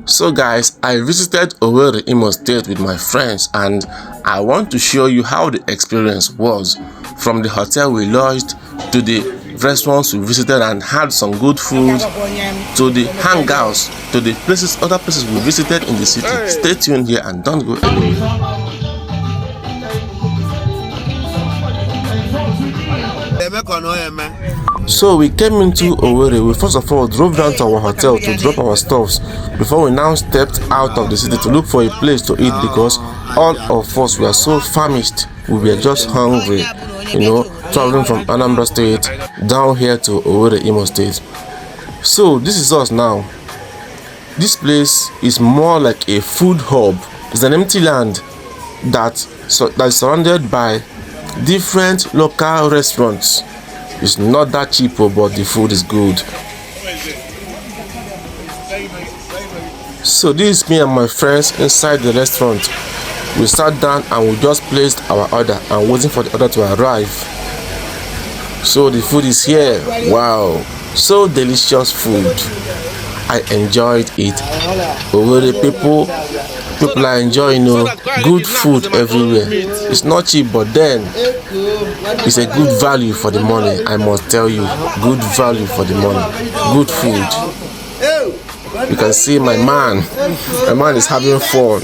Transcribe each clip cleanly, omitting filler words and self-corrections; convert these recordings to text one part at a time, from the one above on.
So guys, I visited Owerri, Imo State with my friends, and I want to show you how the experience was. From the hotel we lodged, to the restaurants we visited and had some good food, to the hangouts, to the other places we visited in the city. Stay tuned here and don't go anywhere. So we came into Owerri. We first of all drove down to our hotel to drop our stuffs before we now stepped out of the city to look for a place to eat, because all of us were so famished. We were just hungry, traveling from Anambra State down here to Owerri, Imo State. So this is us now. This place is more like a food hub. It's an empty land that is surrounded by different local restaurants. It's not that cheap, but the food is good. So this is me and my friends inside the restaurant. We sat down and we just placed our order and waiting for the order to arrive. So the food is here. Wow, so delicious food. I enjoyed it. Owerri people are enjoying good food everywhere. It's not cheap, but then it's a good value for the money. I must tell you, good value for the money. Good food. You can see my man is having fun.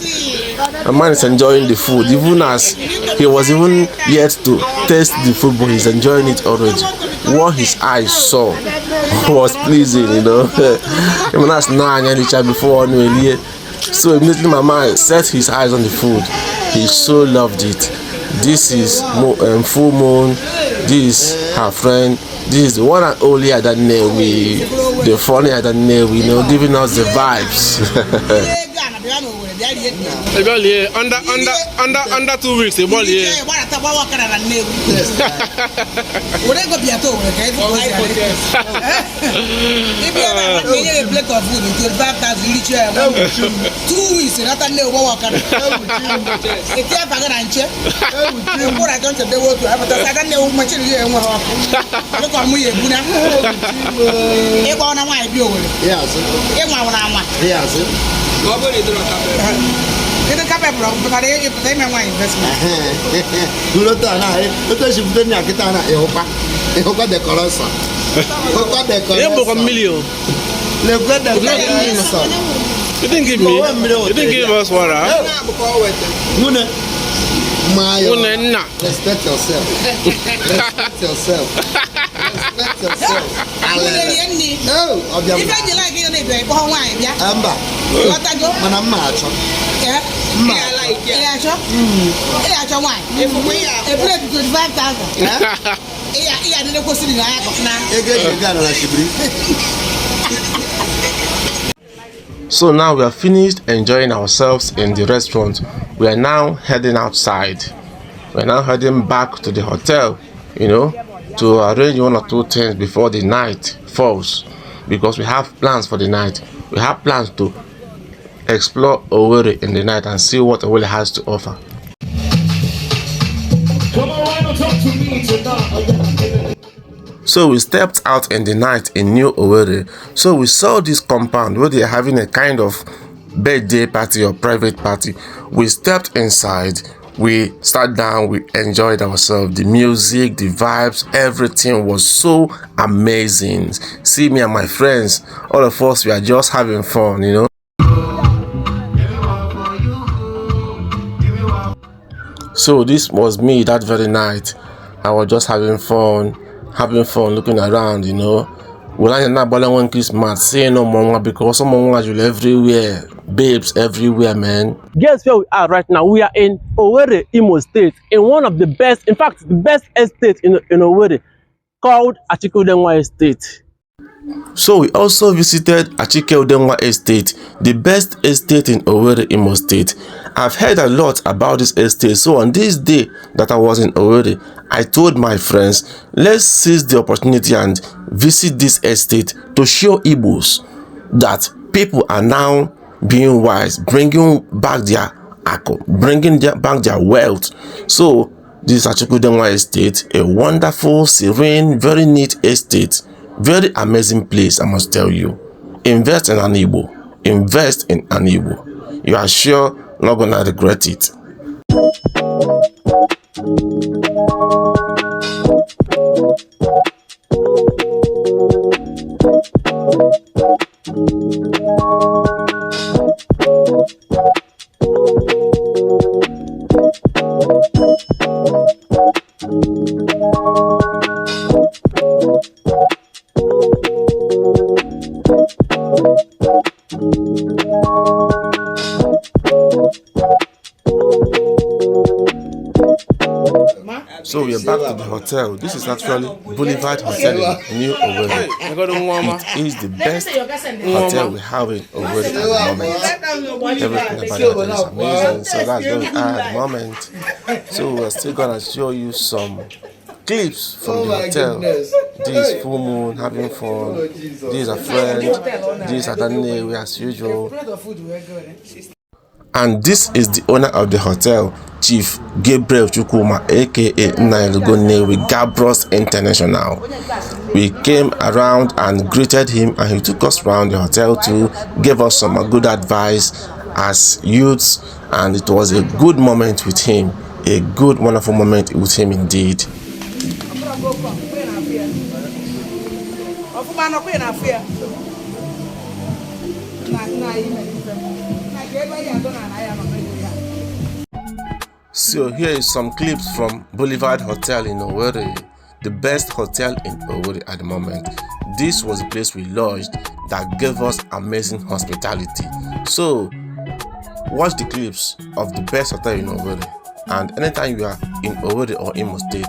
My man is enjoying the food, even as he was even yet to taste the food, but he's enjoying it already. What his eyes saw was pleasing, Even as before, so immediately my man set his eyes on the food. He so loved it. This is Full Moon. This is her friend. This is the one and only Adanewi, the funny Adanewi, giving us the vibes. Under 2 weeks, the ball here. You didn't give me. You didn't give us water. Respect yourself. Respect yourself. Respect yourself. So now we are finished enjoying ourselves in the restaurant. We are now heading outside. We are now heading back to the hotel, to arrange one or two things before the night falls, because we have plans for the night. We have plans to explore Owerri in the night and see what Owerri has to offer. So we stepped out in the night in New Owerri. So we saw this compound where they are having a kind of birthday party or private party. We stepped inside, we sat down, we enjoyed ourselves. The music, the vibes, everything was so amazing. See, me and my friends, all of us, we are just having fun, So this was me that very night. I was just having fun, looking around, We not one Christmas, saying no more because someone was everywhere, babes everywhere, man. Guess where we are right now? We are in Owerri, Imo State, in one of the best, in fact, the best estate in Owerri, called Achike Estate. So we also visited Achike Estate, the best estate in Owerri, Imo State. I've heard a lot about this estate, so on this day that I was in Owerri, I told my friends, let's seize the opportunity and visit this estate to show Igbos that people are now being wise, bringing back their back their wealth. So this Achike Estate, a wonderful, serene, very neat estate. Very amazing place, I must tell you. Invest in an Igbo. invest in an Igbo. You are sure not gonna regret it. So we are back to the hotel. This is actually Boulevard Hotel in New Owerri. It is the best hotel we have in Owerri at the moment. Everything about the hotel is amazing. So that's where we are at the moment. So we're still gonna show you some clips from the hotel. This is full moon, having fun. These are friends. These are Daniel, as usual. And this is the owner of the hotel, Chief Gabriel Chukwuma, aka Nailugo with Gabros International. We came around and greeted him, and he took us around the hotel to give us some good advice as youths, and it was a good moment with him, a good, wonderful moment with him indeed. So here is some clips from Boulevard Hotel in Owerri, the best hotel in Owerri at the moment. This was the place we lodged that gave us amazing hospitality. So watch the clips of the best hotel in Owerri, and anytime you are in Owerri or Imo State,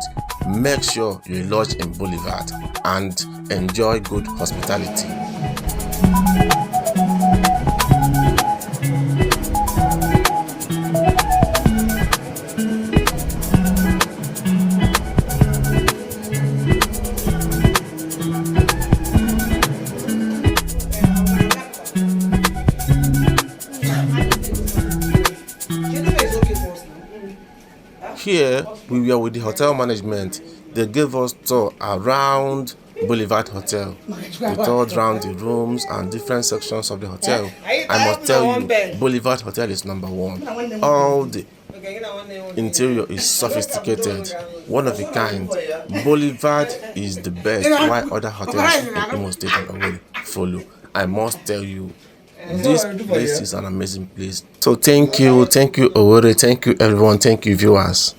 make sure you lodge in Boulevard and enjoy good hospitality. Here we were with the hotel management. They gave us tour around Boulevard Hotel. We toured around the rooms and different sections of the hotel. I must tell you, Boulevard Hotel is number one. All the interior is sophisticated, one of a kind. Boulevard is the best, while other hotels in Imo State and Owerri follow. I must tell you, this place is an amazing place. So thank you Owerri, thank you everyone, thank you viewers.